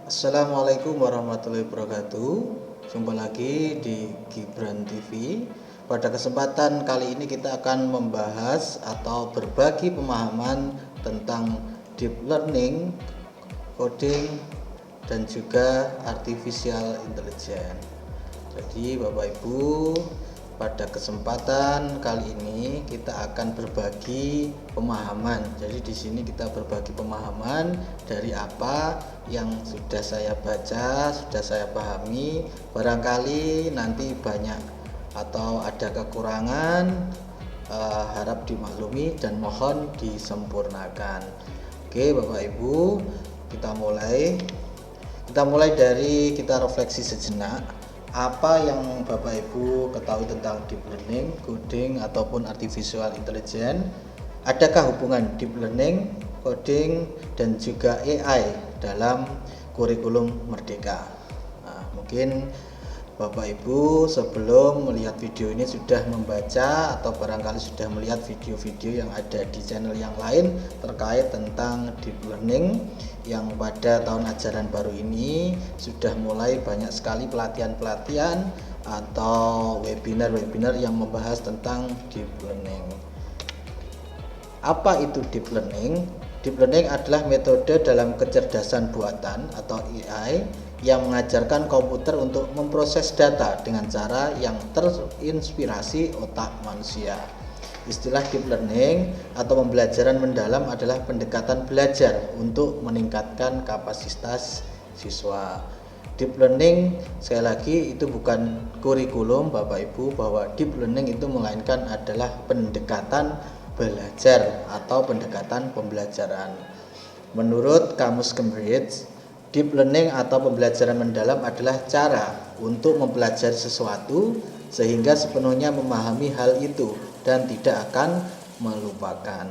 Assalamualaikum warahmatullahi wabarakatuh. Jumpa lagi di Gibran TV. Pada kesempatan kali ini kita akan membahas atau berbagi pemahaman tentang deep learning, coding, dan juga artificial intelligence. Jadi Bapak Ibu, pada kesempatan kali ini kita akan berbagi pemahaman. Jadi di sini kita berbagi pemahaman dari apa yang sudah saya baca, sudah saya pahami. Barangkali nanti banyak atau ada kekurangan, harap dimaklumi dan mohon disempurnakan. Oke Bapak Ibu, kita mulai dari kita refleksi sejenak. Apa yang Bapak Ibu ketahui tentang deep learning, coding ataupun artificial intelligence? Adakah hubungan deep learning, coding dan juga AI dalam kurikulum Merdeka? Nah, mungkin Bapak Ibu sebelum melihat video ini sudah membaca atau barangkali sudah melihat video-video yang ada di channel yang lain terkait tentang deep learning, yang pada tahun ajaran baru ini sudah mulai banyak sekali pelatihan-pelatihan atau webinar-webinar yang membahas tentang deep learning. Apa itu deep learning? Deep learning adalah metode dalam kecerdasan buatan atau AI yang mengajarkan komputer untuk memproses data dengan cara yang terinspirasi otak manusia. Istilah deep learning atau pembelajaran mendalam adalah pendekatan belajar untuk meningkatkan kapasitas siswa. Deep learning sekali lagi itu bukan kurikulum Bapak Ibu, bahwa deep learning itu melainkan adalah pendekatan belajar atau pendekatan pembelajaran. Menurut Kamus Cambridge, deep learning atau pembelajaran mendalam adalah cara untuk mempelajari sesuatu sehingga sepenuhnya memahami hal itu dan tidak akan melupakan.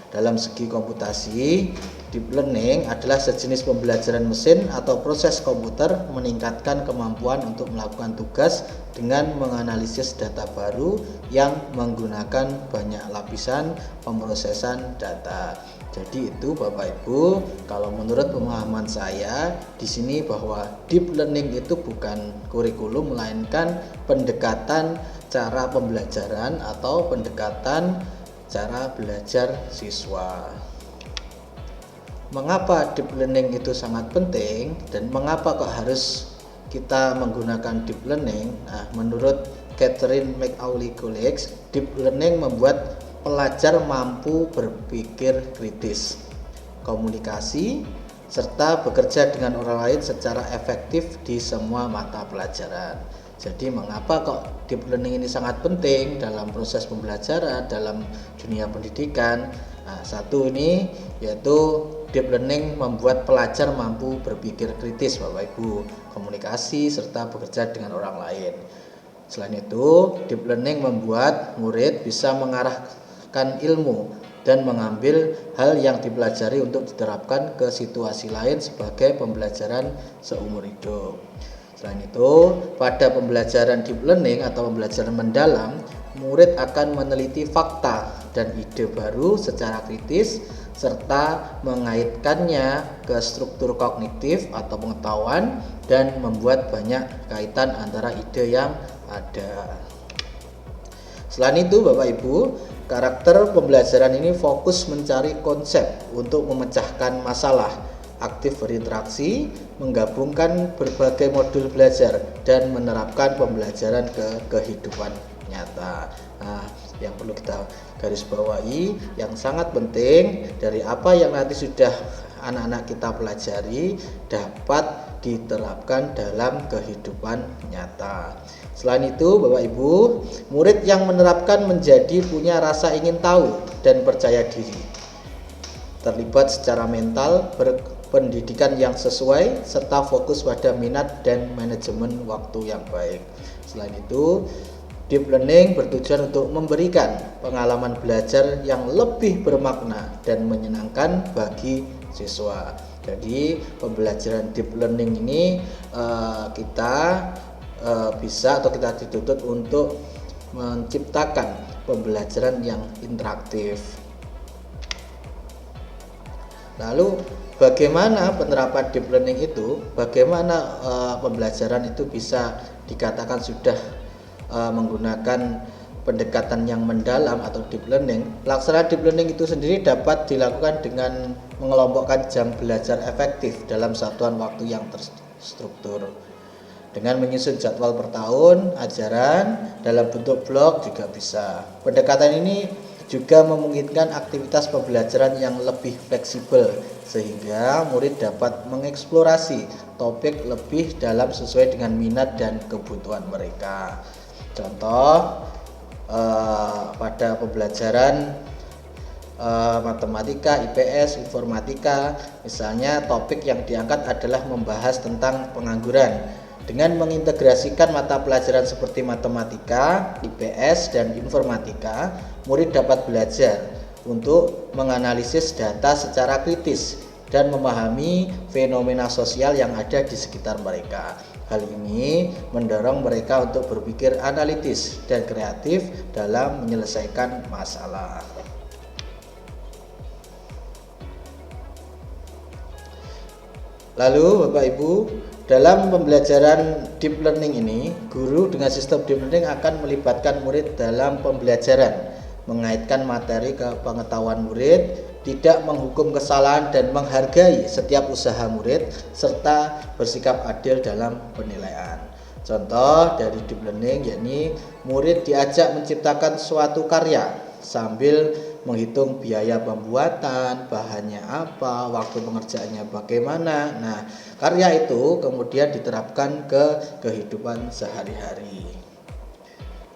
Dalam segi komputasi, deep learning adalah sejenis pembelajaran mesin atau proses komputer meningkatkan kemampuan untuk melakukan tugas dengan menganalisis data baru yang menggunakan banyak lapisan pemrosesan data. Jadi itu Bapak Ibu, kalau menurut pemahaman saya di sini bahwa deep learning itu bukan kurikulum melainkan pendekatan cara pembelajaran atau pendekatan cara belajar siswa. Mengapa deep learning itu sangat penting dan mengapa kok harus kita menggunakan deep learning? Nah, menurut Catherine McAuley Colleagues, deep learning membuat pelajar mampu berpikir kritis, komunikasi, serta bekerja dengan orang lain secara efektif di semua mata pelajaran. Jadi mengapa kok deep learning ini sangat penting dalam proses pembelajaran, dalam dunia pendidikan? Nah, satu ini yaitu deep learning membuat pelajar mampu berpikir kritis Bapak Ibu, komunikasi, serta bekerja dengan orang lain. Selain itu, deep learning membuat murid bisa mengarahkan ilmu dan mengambil hal yang dipelajari untuk diterapkan ke situasi lain sebagai pembelajaran seumur hidup. Selain itu, pada pembelajaran deep learning atau pembelajaran mendalam, murid akan meneliti fakta dan ide baru secara kritis serta mengaitkannya ke struktur kognitif atau pengetahuan dan membuat banyak kaitan antara ide yang ada. Selain itu Bapak Ibu, karakter pembelajaran ini fokus mencari konsep untuk memecahkan masalah, aktif berinteraksi, menggabungkan berbagai modul belajar dan menerapkan pembelajaran ke kehidupan nyata. Nah, yang perlu kita garis bawahi yang sangat penting dari apa yang nanti sudah anak-anak kita pelajari dapat diterapkan dalam kehidupan nyata. Selain itu Bapak Ibu, murid yang menerapkan menjadi punya rasa ingin tahu dan percaya diri, terlibat secara mental, berpendidikan yang sesuai, serta fokus pada minat dan manajemen waktu yang baik. Selain itu, deep learning bertujuan untuk memberikan pengalaman belajar yang lebih bermakna dan menyenangkan bagi siswa. Jadi pembelajaran deep learning ini kita bisa atau kita dituntut untuk menciptakan pembelajaran yang interaktif. Lalu bagaimana penerapan deep learning itu, bagaimana pembelajaran itu bisa dikatakan sudah menggunakan pendekatan yang mendalam atau deep learning. Pelaksanaan deep learning itu sendiri dapat dilakukan dengan mengelompokkan jam belajar efektif dalam satuan waktu yang terstruktur. Dengan menyusun jadwal per tahun, ajaran dalam bentuk blok juga bisa. Pendekatan ini juga memungkinkan aktivitas pembelajaran yang lebih fleksibel sehingga murid dapat mengeksplorasi topik lebih dalam sesuai dengan minat dan kebutuhan mereka. Contoh pada pembelajaran matematika, IPS, informatika, misalnya topik yang diangkat adalah membahas tentang pengangguran. Dengan mengintegrasikan mata pelajaran seperti matematika, IPS, dan informatika, murid dapat belajar untuk menganalisis data secara kritis dan memahami fenomena sosial yang ada di sekitar mereka. Hal ini mendorong mereka untuk berpikir analitis dan kreatif dalam menyelesaikan masalah. Lalu Bapak Ibu, dalam pembelajaran deep learning ini, guru dengan sistem deep learning akan melibatkan murid dalam pembelajaran, mengaitkan materi ke pengetahuan murid, tidak menghukum kesalahan dan menghargai setiap usaha murid, serta bersikap adil dalam penilaian. Contoh dari deep learning yakni murid diajak menciptakan suatu karya sambil menghitung biaya pembuatan, bahannya apa, waktu pengerjaannya bagaimana. Nah, karya itu kemudian diterapkan ke kehidupan sehari-hari.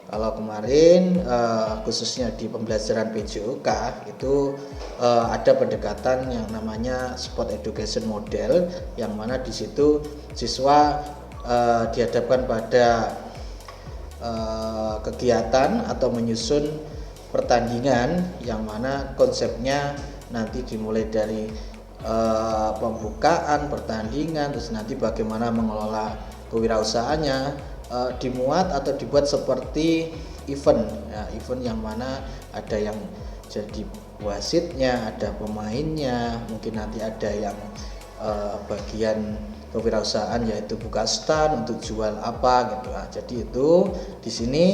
Kalau kemarin khususnya di pembelajaran PJOK itu ada pendekatan yang namanya sport education model, yang mana di situ siswa dihadapkan pada kegiatan atau menyusun pertandingan yang mana konsepnya nanti dimulai dari pembukaan pertandingan, terus nanti bagaimana mengelola kewirausahaannya, dimuat atau dibuat seperti event ya, event yang mana ada yang jadi wasitnya, ada pemainnya, mungkin nanti ada yang bagian kewirausahaan yaitu buka stand untuk jual apa gitu. Nah, jadi itu di sini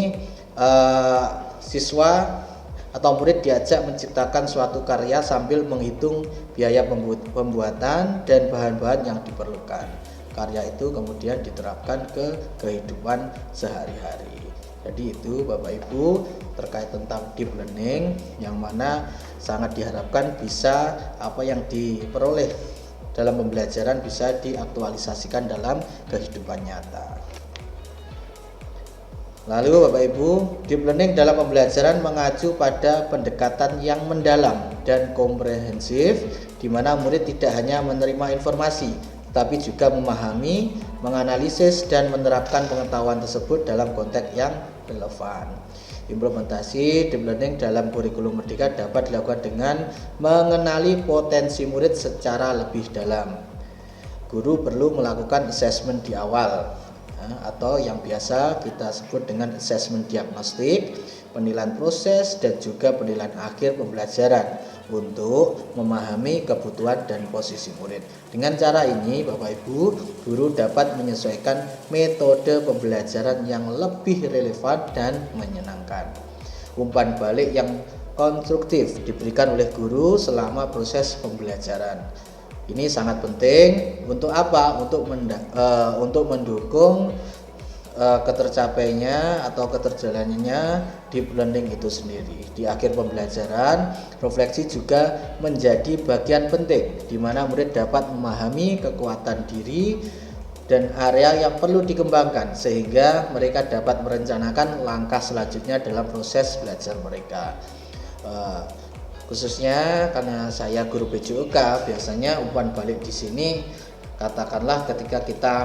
siswa atau murid diajak menciptakan suatu karya sambil menghitung biaya pembuatan dan bahan-bahan yang diperlukan. Karya itu kemudian diterapkan ke kehidupan sehari-hari. Jadi itu Bapak Ibu terkait tentang deep learning, yang mana sangat diharapkan bisa apa yang diperoleh dalam pembelajaran bisa diaktualisasikan dalam kehidupan nyata. Lalu Bapak Ibu, deep learning dalam pembelajaran mengacu pada pendekatan yang mendalam dan komprehensif, di mana murid tidak hanya menerima informasi, tapi juga memahami, menganalisis, dan menerapkan pengetahuan tersebut dalam konteks yang relevan. Implementasi deep learning dalam kurikulum Merdeka dapat dilakukan dengan mengenali potensi murid secara lebih dalam. Guru perlu melakukan assessment di awal, atau yang biasa kita sebut dengan assessment diagnostik, penilaian proses, dan juga penilaian akhir pembelajaran untuk memahami kebutuhan dan posisi murid. Dengan cara ini Bapak Ibu, guru dapat menyesuaikan metode pembelajaran yang lebih relevan dan menyenangkan. Umpan balik yang konstruktif diberikan oleh guru selama proses pembelajaran. Ini sangat penting untuk apa? Untuk mendukung ketercapainya atau keterjalanannya deep learning itu sendiri. Di akhir pembelajaran, refleksi juga menjadi bagian penting di mana murid dapat memahami kekuatan diri dan area yang perlu dikembangkan sehingga mereka dapat merencanakan langkah selanjutnya dalam proses belajar mereka. Khususnya karena saya guru PJOK, biasanya umpan balik di sini katakanlah ketika kita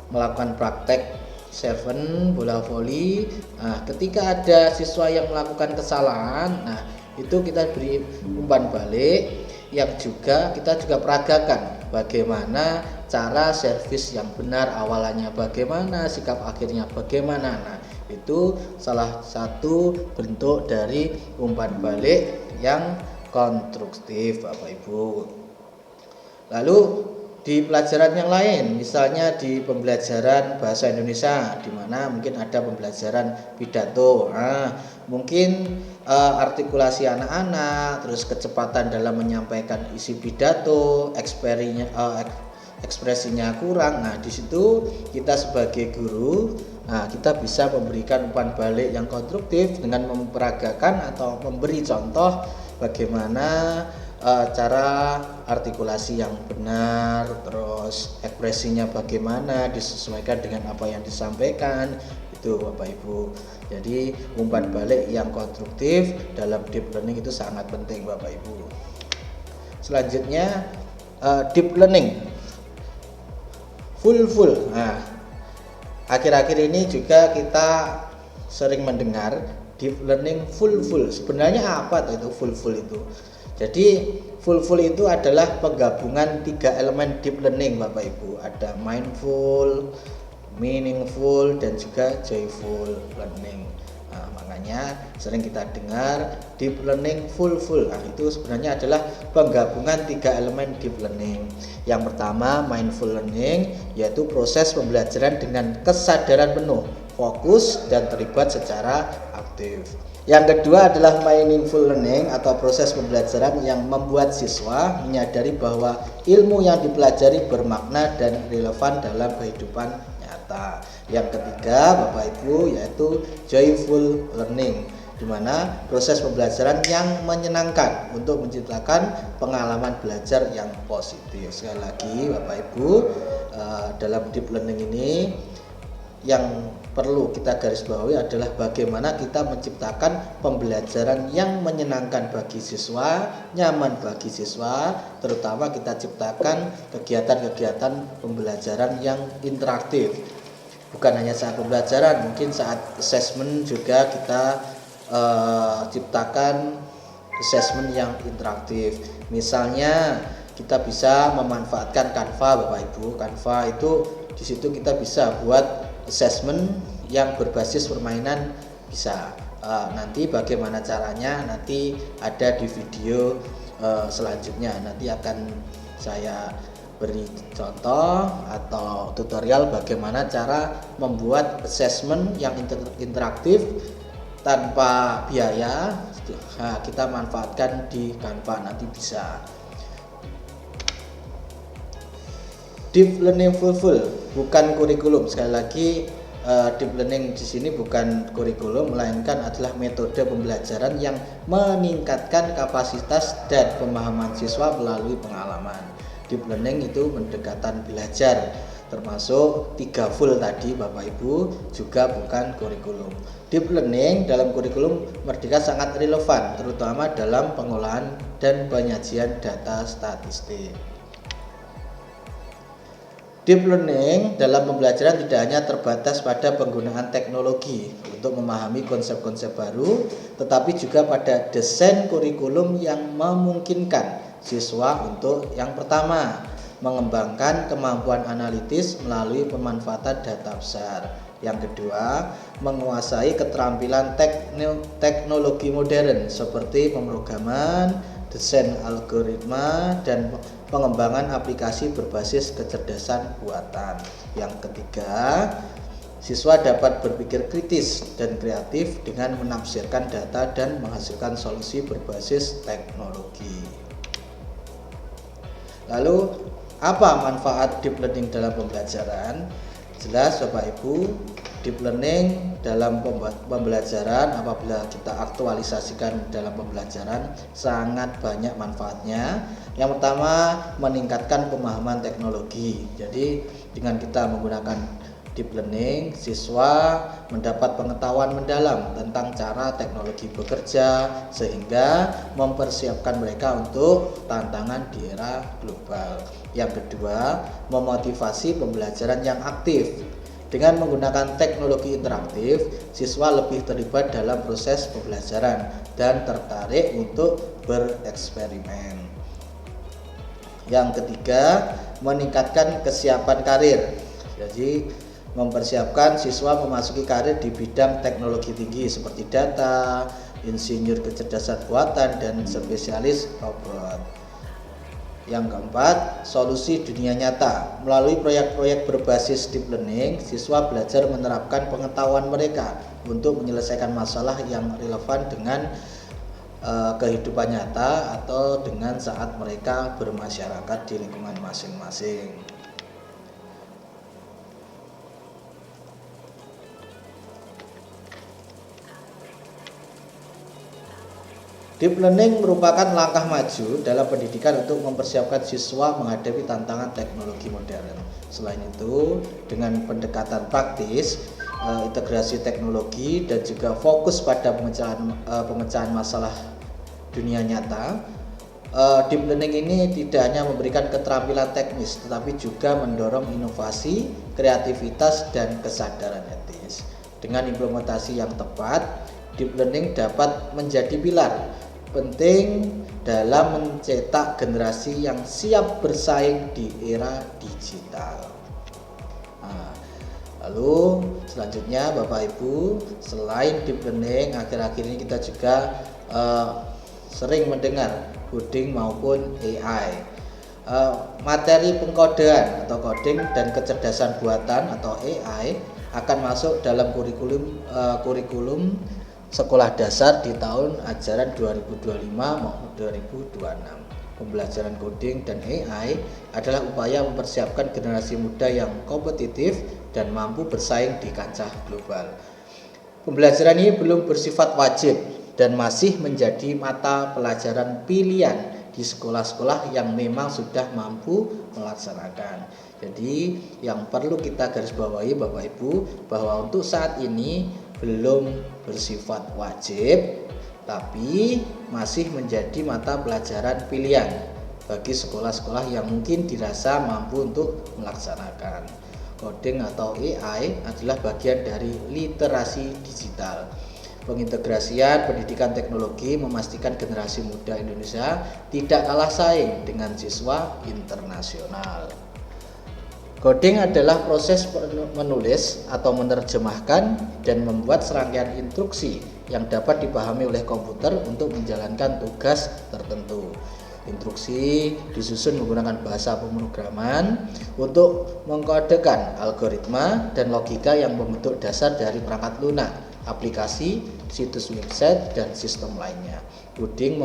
melakukan praktek seven bola voli, nah ketika ada siswa yang melakukan kesalahan, nah itu kita beri umpan balik yang juga kita juga peragakan bagaimana cara servis yang benar, awalannya bagaimana, sikap akhirnya bagaimana. Nah itu salah satu bentuk dari umpan balik yang konstruktif Bapak Ibu. Lalu di pelajaran yang lain, misalnya di pembelajaran bahasa Indonesia, di mana mungkin ada pembelajaran pidato, mungkin artikulasi anak-anak, terus kecepatan dalam menyampaikan isi pidato, ekspresinya kurang. Nah, di situ kita sebagai guru, kita bisa memberikan umpan balik yang konstruktif dengan memperagakan atau memberi contoh bagaimana cara artikulasi yang benar, terus ekspresinya bagaimana disesuaikan dengan apa yang disampaikan, itu Bapak Ibu. Jadi umpan balik yang konstruktif dalam deep learning itu sangat penting Bapak Ibu. Selanjutnya deep learning full. Nah, akhir-akhir ini juga kita sering mendengar deep learning full. Sebenarnya apa itu full itu? Jadi full itu adalah penggabungan 3 elemen deep learning Bapak Ibu. Ada mindful, meaningful, dan juga joyful learning. Nah, makanya sering kita dengar deep learning full. Nah, itu sebenarnya adalah penggabungan 3 elemen deep learning. Yang pertama mindful learning, yaitu proses pembelajaran dengan kesadaran penuh, fokus, dan terlibat secara aktif. Yang kedua adalah meaningful learning atau proses pembelajaran yang membuat siswa menyadari bahwa ilmu yang dipelajari bermakna dan relevan dalam kehidupan nyata. Yang ketiga Bapak Ibu yaitu joyful learning, di mana proses pembelajaran yang menyenangkan untuk menciptakan pengalaman belajar yang positif. Sekali lagi Bapak Ibu, dalam deep learning ini yang perlu kita garis bawahi adalah bagaimana kita menciptakan pembelajaran yang menyenangkan bagi siswa, nyaman bagi siswa, terutama kita ciptakan kegiatan-kegiatan pembelajaran yang interaktif. Bukan hanya saat pembelajaran, mungkin saat assessment juga kita ciptakan assessment yang interaktif. Misalnya kita bisa memanfaatkan Canva Bapak Ibu. Canva itu di situ kita bisa buat assessment yang berbasis permainan bisa. Nanti bagaimana caranya nanti ada di video selanjutnya. Nanti akan saya beri contoh atau tutorial bagaimana cara membuat assessment yang interaktif tanpa biaya. Kita manfaatkan di Canva, nanti bisa. Deep learning full bukan kurikulum. Sekali lagi deep learning di sini bukan kurikulum, melainkan adalah metode pembelajaran yang meningkatkan kapasitas dan pemahaman siswa melalui pengalaman. Deep learning itu pendekatan belajar, termasuk 3 full tadi Bapak Ibu, juga bukan kurikulum. Deep learning dalam kurikulum Merdeka sangat relevan, terutama dalam pengolahan dan penyajian data statistik. Deep learning dalam pembelajaran tidak hanya terbatas pada penggunaan teknologi untuk memahami konsep-konsep baru, tetapi juga pada desain kurikulum yang memungkinkan siswa untuk yang pertama, mengembangkan kemampuan analitis melalui pemanfaatan data besar. Yang kedua, menguasai keterampilan teknologi modern seperti pemrograman, desain algoritma, dan pengembangan aplikasi berbasis kecerdasan buatan. Yang ketiga, siswa dapat berpikir kritis dan kreatif dengan menafsirkan data dan menghasilkan solusi berbasis teknologi. Lalu, apa manfaat deep learning dalam pembelajaran? Jelas Bapak Ibu, deep learning dalam pembelajaran apabila kita aktualisasikan dalam pembelajaran sangat banyak manfaatnya. Yang pertama, meningkatkan pemahaman teknologi. Jadi dengan kita menggunakan deep learning, siswa mendapat pengetahuan mendalam tentang cara teknologi bekerja sehingga mempersiapkan mereka untuk tantangan di era global. Yang kedua, memotivasi pembelajaran yang aktif. Dengan menggunakan teknologi interaktif, siswa lebih terlibat dalam proses pembelajaran dan tertarik untuk bereksperimen. Yang ketiga, meningkatkan kesiapan karir. Jadi mempersiapkan siswa memasuki karir di bidang teknologi tinggi seperti data, insinyur kecerdasan buatan, dan spesialis robot. Yang keempat, solusi dunia nyata. Melalui proyek-proyek berbasis deep learning, siswa belajar menerapkan pengetahuan mereka untuk menyelesaikan masalah yang relevan dengan kehidupan nyata atau dengan saat mereka bermasyarakat di lingkungan masing-masing. Deep learning merupakan langkah maju dalam pendidikan untuk mempersiapkan siswa menghadapi tantangan teknologi modern. Selain itu, dengan pendekatan praktis, integrasi teknologi dan juga fokus pada pemecahan masalah dunia nyata, deep learning ini tidak hanya memberikan keterampilan teknis, tetapi juga mendorong inovasi, kreativitas, dan kesadaran etis. Dengan implementasi yang tepat, deep learning dapat menjadi pilar penting dalam mencetak generasi yang siap bersaing di era digital. Lalu selanjutnya Bapak Ibu, selain deep learning, akhir-akhir ini kita juga sering mendengar coding maupun AI. Materi pengkodean atau coding dan kecerdasan buatan atau AI akan masuk dalam kurikulum sekolah dasar di tahun ajaran 2025 maupun 2026. Pembelajaran coding dan AI adalah upaya mempersiapkan generasi muda yang kompetitif dan mampu bersaing di kancah global. Pembelajaran ini belum bersifat wajib dan masih menjadi mata pelajaran pilihan di sekolah-sekolah yang memang sudah mampu melaksanakan. Jadi yang perlu kita garis bawahi Bapak Ibu, bahwa untuk saat ini belum bersifat wajib, tapi masih menjadi mata pelajaran pilihan bagi sekolah-sekolah yang mungkin dirasa mampu untuk melaksanakan. Coding atau AI adalah bagian dari literasi digital. Pengintegrasian pendidikan teknologi memastikan generasi muda Indonesia tidak kalah saing dengan siswa internasional. Coding adalah proses menulis atau menerjemahkan dan membuat serangkaian instruksi yang dapat dipahami oleh komputer untuk menjalankan tugas tertentu. Instruksi disusun menggunakan bahasa pemrograman untuk mengkodekan algoritma dan logika yang membentuk dasar dari perangkat lunak, aplikasi, situs website, dan sistem lainnya. Coding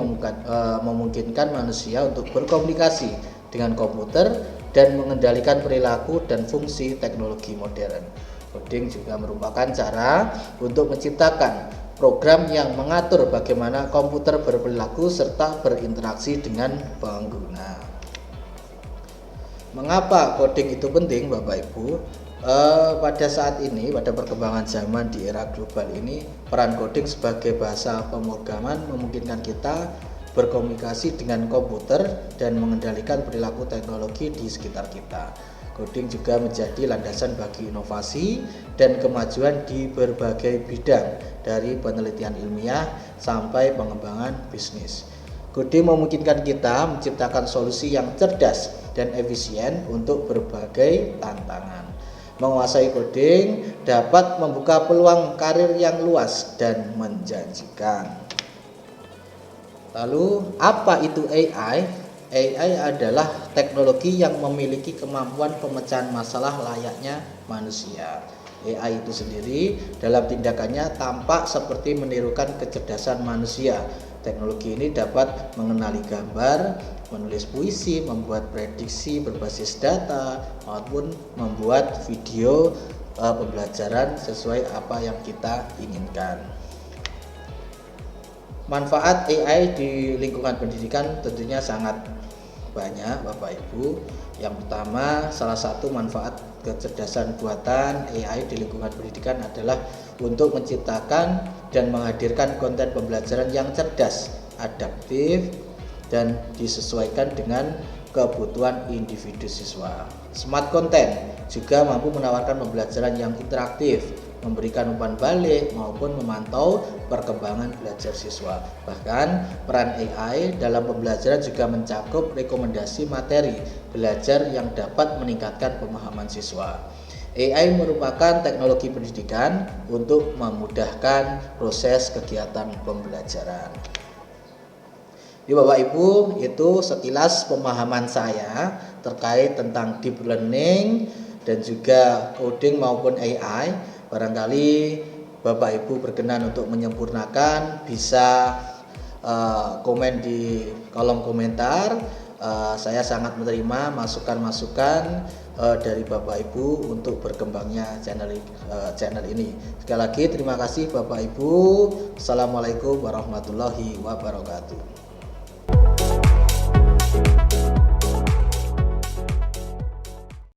memungkinkan manusia untuk berkomunikasi dengan komputer dan mengendalikan perilaku dan fungsi teknologi modern. Coding juga merupakan cara untuk menciptakan program yang mengatur bagaimana komputer berperilaku serta berinteraksi dengan pengguna. Mengapa coding itu penting, Bapak Ibu? Pada saat ini, pada perkembangan zaman di era global ini, peran coding sebagai bahasa pemrograman memungkinkan kita berkomunikasi dengan komputer dan mengendalikan perilaku teknologi di sekitar kita. Coding juga menjadi landasan bagi inovasi dan kemajuan di berbagai bidang, dari penelitian ilmiah sampai pengembangan bisnis. Coding memungkinkan kita menciptakan solusi yang cerdas dan efisien untuk berbagai tantangan. Menguasai coding dapat membuka peluang karir yang luas dan menjanjikan. Lalu, apa itu AI? AI adalah teknologi yang memiliki kemampuan pemecahan masalah layaknya manusia. AI itu sendiri dalam tindakannya tampak seperti menirukan kecerdasan manusia. Teknologi ini dapat mengenali gambar, menulis puisi, membuat prediksi berbasis data, maupun membuat video pembelajaran sesuai apa yang kita inginkan. Manfaat AI di lingkungan pendidikan tentunya sangat banyak, Bapak Ibu. Yang pertama, salah satu manfaat kecerdasan buatan AI di lingkungan pendidikan adalah untuk menciptakan dan menghadirkan konten pembelajaran yang cerdas, adaptif, dan disesuaikan dengan kebutuhan individu siswa. Smart content juga mampu menawarkan pembelajaran yang interaktif, memberikan umpan balik maupun memantau perkembangan belajar siswa. Bahkan peran AI dalam pembelajaran juga mencakup rekomendasi materi belajar yang dapat meningkatkan pemahaman siswa. AI merupakan teknologi pendidikan untuk memudahkan proses kegiatan pembelajaran. Jadi Bapak Ibu, itu sekilas pemahaman saya terkait tentang deep learning dan juga coding maupun AI. Barangkali Bapak Ibu berkenan untuk menyempurnakan, bisa komen di kolom komentar. Saya sangat menerima masukan-masukan dari Bapak Ibu untuk berkembangnya channel ini. Sekali lagi terima kasih Bapak Ibu. Assalamualaikum warahmatullahi wabarakatuh.